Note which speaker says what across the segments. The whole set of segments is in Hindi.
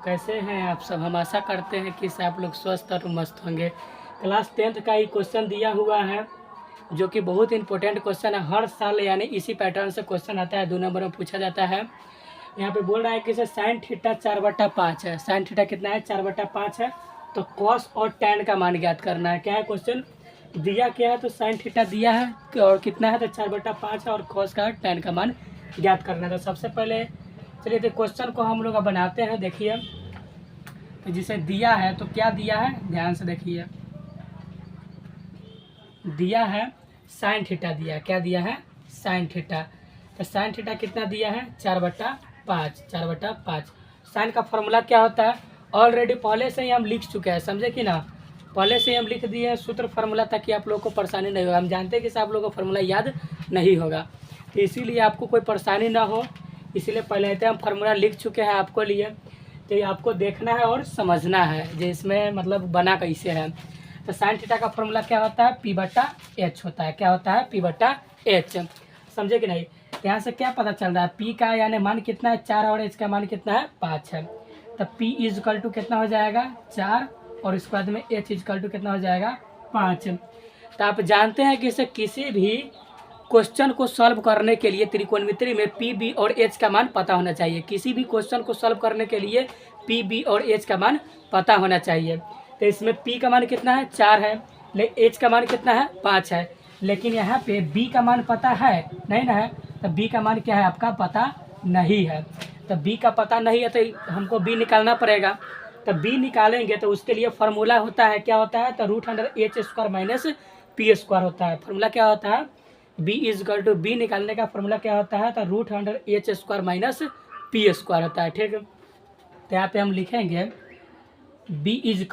Speaker 1: कैसे हैं आप सब। हम आशा करते हैं कि आप लोग स्वस्थ और मस्त होंगे। क्लास 10th का ही क्वेश्चन दिया हुआ है जो कि बहुत इंपॉर्टेंट क्वेश्चन है। हर साल यानी इसी पैटर्न से क्वेश्चन आता है, 2 नंबर में पूछा जाता है। यहाँ पे बोल रहा है कि इसे साइन थीटा 4/5 है। साइन थीटा कितना है? 4/5 है। तो कॉस और टैन का मान ज्ञात करना है। क्या है क्वेश्चन दिया क्या है? तो साइन थीटा दिया है और कितना है? तो 4/5 है और कॉस का टैन का मान ज्ञात करना है। तो सबसे पहले चलिए तो क्वेश्चन को हम लोग बनाते हैं। देखिए तो जिसे दिया है तो क्या दिया है, ध्यान से देखिए। दिया है साइन थीटा दिया, क्या दिया है? Sine theta. तो साइन थीटा कितना दिया है? 4/5। 4/5 साइन का फॉर्मूला क्या होता है? ऑलरेडी पहले से ही हम लिख चुके हैं, समझे कि ना। पहले से ही हम लिख दिए हैं सूत्र फार्मूला, ताकि आप लोगों को परेशानी नहीं होगा। हम जानते हैं कि आप लोगों को फार्मूला याद नहीं होगा, तो इसीलिए आपको कोई परेशानी ना हो, इसीलिए पहले से हम फार्मूला लिख चुके हैं आपको लिए। तो ये आपको देखना है और समझना है जो इसमें मतलब बना कैसे है। तो साइन थीटा का फॉर्मूला क्या होता है? P/H होता है। क्या होता है? P/H। समझे कि नहीं? यहाँ से क्या पता चल रहा है? P का यानी मान कितना है? 4 और H का मान कितना है? 5 है। तो P = कितना हो जाएगा? 4 और इसके बाद में H = कितना हो जाएगा? 5। तो आप जानते हैं कि इसे किसी भी क्वेश्चन को सॉल्व करने के लिए त्रिकोणमिति में P, B और H का मान पता होना चाहिए। किसी भी क्वेश्चन को सॉल्व करने के लिए P, B और H का मान पता होना चाहिए। तो इसमें P का मान कितना है? 4 है। H का मान कितना है? 5 है। लेकिन यहाँ पे B का मान पता है नहीं ना है। तो B का मान क्या है? आपका पता नहीं है। तो B का पता नहीं है तो हमको B निकालना पड़ेगा। तो B निकालेंगे तो उसके लिए फार्मूला होता है, क्या होता है? तो √H² - P² होता है। फार्मूला क्या होता है? B निकालने का फार्मूला क्या होता है? तो √H² - P² होता है। ठीक है, तो यहाँ पे हम लिखेंगे B =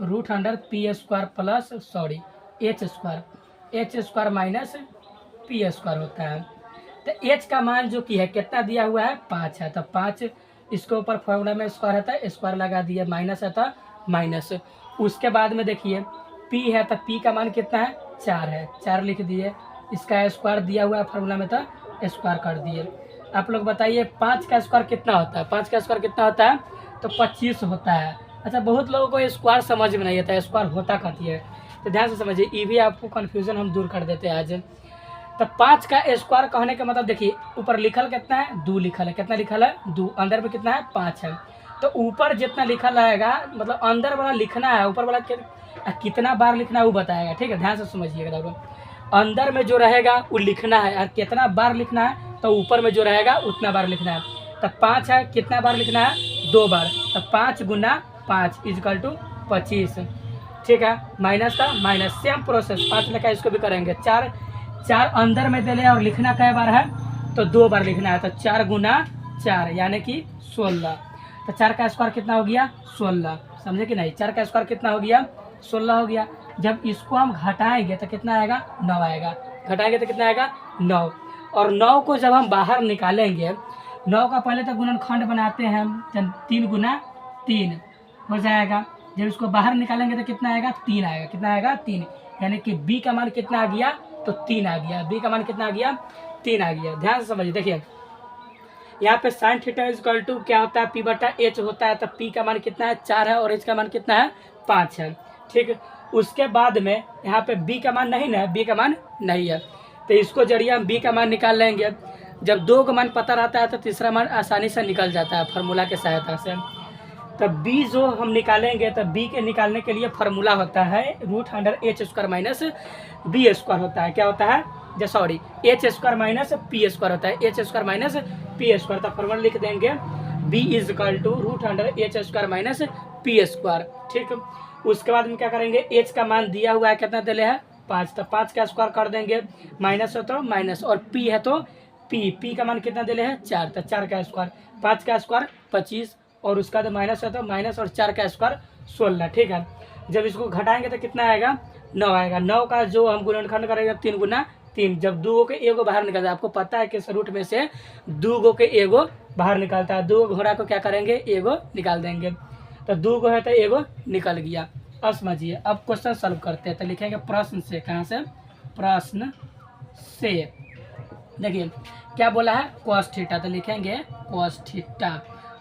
Speaker 1: √P² plus H² - P² होता है। तो H का मान जो कि है कितना दिया हुआ है? 5 है। तो 5 इसके ऊपर फॉर्मूला में स्क्वायर होता है, स्क्वायर लगा दिए, माइनस है तो माइनस। उसके बाद में देखिए P है तो P का मान कितना है? 4 है। 4 लिख दिए, इसका स्क्वायर दिया हुआ है फॉर्मूला में तो स्क्वायर कर दिए। आप लोग बताइए 5 का स्क्वायर कितना होता है? 5 का स्क्वायर कितना होता है? तो 25 होता है। अच्छा, बहुत लोगों को स्क्वायर समझ में नहीं आता है, स्क्वायर होता कथी है। तो ध्यान से समझिए, ये भी आपको कन्फ्यूजन हम दूर कर देते हैं आज। तो 5 का स्क्वायर कहने का मतलब देखिए ऊपर लिखल कितना है? 2 लिखल है। कितना लिखल है? 2। अंदर में कितना है? 5 है। तो ऊपर जितना लिखल रहेगा मतलब अंदर वाला लिखना है, ऊपर वाला कितना बार लिखना है वो बताएगा। ठीक है, ध्यान से समझिएगा। देखो अंदर में जो रहेगा वो लिखना है और कितना बार लिखना है, तो ऊपर में जो रहेगा उतना बार लिखना है। तो 5 है, कितना बार लिखना है? 2 बार। तो 5 × 5 = 25। ठीक है, माइनस का माइनस, सेम प्रोसेस 5 लिखा, इसको भी करेंगे। 4 अंदर में दे ले और लिखना कै बार है? तो 2 बार लिखना है। तो 4 × 4 यानी कि 16। तो 4 का स्क्वायर कितना हो गया? 16। समझे कि नहीं? 4 का स्क्वायर कितना हो गया? 16 हो गया। जब इसको हम घटाएंगे तो कितना आएगा? 9 आएगा। घटाएंगे तो कितना आएगा? 9। और 9 को जब हम बाहर निकालेंगे, 9 का पहले तो गुणनखंड बनाते हैं हम, 3 × 3 हो जाएगा। जब इसको बाहर निकालेंगे तो कितना आएगा? 3 आएगा। कितना आएगा? 3। यानी कि B का मान कितना आ गया? तो 3 आ गया। B का मान कितना आ गया? 3 आ गया। ध्यान से समझिए, देखिए यहाँ पे साइन थीटा = क्या होता है? P/H होता है। तो P का मान कितना है? 4 है और H का मान कितना है? 5 है। ठीक, उसके बाद में यहाँ पे B का मान नहीं ना है, B का मान नहीं है, तो इसको जरिए हम B का मान निकाल लेंगे। जब 2 का मान पता रहता है तो तीसरा मान आसानी से निकल जाता है फार्मूला के सहायता से। तो B जो हम निकालेंगे तो B के निकालने के लिए फार्मूला होता है √H² - B² होता है। क्या होता है? सॉरी, H² - P² होता है। H² - P²। तो फार्मूला लिख देंगे B = √H² - P²। ठीक, उसके बाद में क्या करेंगे? H का मान दिया हुआ है, कितना दिले है? 5। तो 5 का स्क्वायर कर देंगे, माइनस हो तो माइनस, और P है तो P का मान कितना दिले है? 4। तो 4 का स्क्वायर, 5 का स्क्वायर 25 और उसका तो माइनस है तो माइनस, और 4 का स्क्वायर 16। ठीक है, जब इसको घटाएंगे तो कितना आएगा? 9 आएगा। 9 का जो हम गुणनखंड करेंगे 3 × 3, जब 2 के एगो बाहर निकलता है। आपको पता है कि इस रूट में से 2 के एगो बाहर निकलता है। 2 घोड़ा को क्या करेंगे? एगो निकाल देंगे। तो 2 है तो एगो निकल गया। अब समझिए, अब क्वेश्चन सॉल्व करते हैं। तो लिखेंगे प्रश्न से। कहाँ से? प्रश्न से। देखिए क्या बोला है? cos theta. तो लिखेंगे cos थीटा।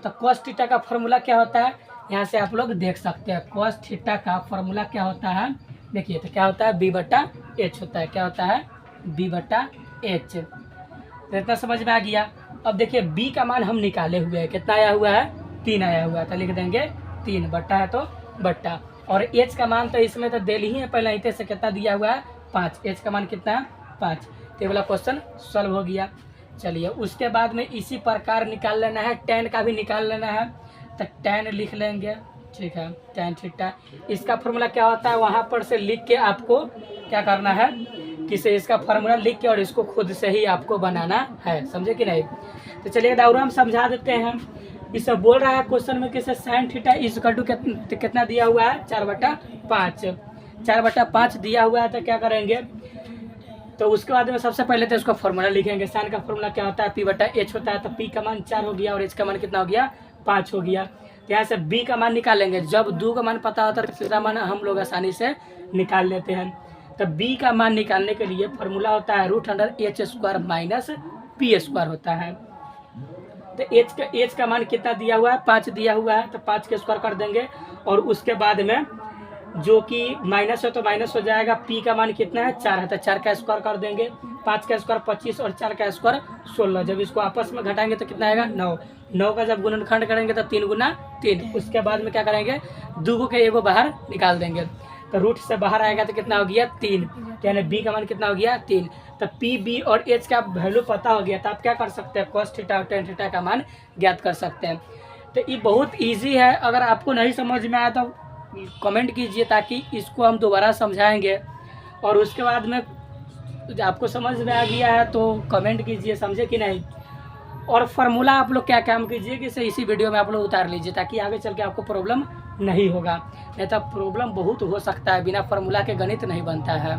Speaker 1: तो cos थीटा का फॉर्मूला क्या होता है, यहाँ से आप लोग देख सकते हैं। cos थीटा का फॉर्मूला क्या होता है, देखिए तो क्या होता है, b/h होता है। क्या होता है, b/h। तो इतना समझ में आ गया। अब देखिए b का मान हम निकाले हुए हैं, कितना आया हुआ है, 3 आया हुआ है, तो लिख देंगे 3, बट्टा है तो बट्टा। और h का मान तो इसमें तो दिल ही है पहले ही से, कितना दिया हुआ है, 5। h का मान कितना है, 5। तो ये वाला क्वेश्चन सॉल्व हो गया। चलिए उसके बाद में इसी प्रकार निकाल लेना है, tan का भी निकाल लेना है। तो tan लिख लेंगे, ठीक है, tan थीटा। इसका फॉर्मूला क्या होता है, वहाँ पर से लिख के आपको क्या करना है, किसे इसका फार्मूला लिख के और इसको खुद से ही आपको बनाना है, समझे कि नहीं। तो चलिए दाऊरा हम समझा देते हैं। इसे बोल रहा है क्वेश्चन में किसे साइन थीटा इक्वल टू कितना दिया हुआ है, 4/5। 4/5 दिया हुआ है। तो क्या करेंगे, तो उसके बाद में सबसे पहले तो इसका फॉर्मूला लिखेंगे। साइन का फॉर्मूला क्या होता है, p/h होता है। तो p का मान 4 हो गया और h का मान कितना हो गया, 5 हो गया। तो यहाँ से b का मान निकालेंगे। जब 2 का मान पता होता है तो तीसरा मान हम लोग आसानी से निकाल लेते हैं। तो b का मान निकालने के लिए फॉर्मूला होता है √h² - p² होता है। तो h का मान कितना दिया हुआ है, 5 दिया हुआ है। तो 5 के स्क्वायर कर देंगे और उसके बाद में जो कि माइनस है तो माइनस हो जाएगा। p का मान कितना है, 4 है, तो 4 का स्क्वायर कर देंगे। 5 का स्क्वायर 25 और 4 का स्क्वायर 16। जब इसको आपस में घटाएंगे तो कितना आएगा, 9। 9 का जब गुणनखंड करेंगे तो 3 गुना 3। उसके बाद में क्या करेंगे, 2 के एगो बाहर निकाल देंगे। तो रूट से बाहर आएगा तो कितना हो गया, 3। यानी b का मान कितना हो गया, 3। तो p, b और h का वैल्यू पता हो गया तो आप क्या कर सकते हैं, cos थीटा और tan थीटा का मान ज्ञात कर सकते हैं। तो ये बहुत इजी है। अगर आपको नहीं समझ में आया तो कमेंट कीजिए ताकि इसको हम दोबारा समझाएंगे। और उसके बाद में आपको समझ में आ गया है तो कमेंट कीजिए, समझे कि नहीं। और फार्मूला आप लोग क्या काम कीजिए कि इसी वीडियो में आप लोग उतार लीजिए ताकि आगे चल के आपको प्रॉब्लम नहीं होगा। नहीं तो प्रॉब्लम बहुत हो सकता है, बिना फार्मूला के गणित नहीं बनता है।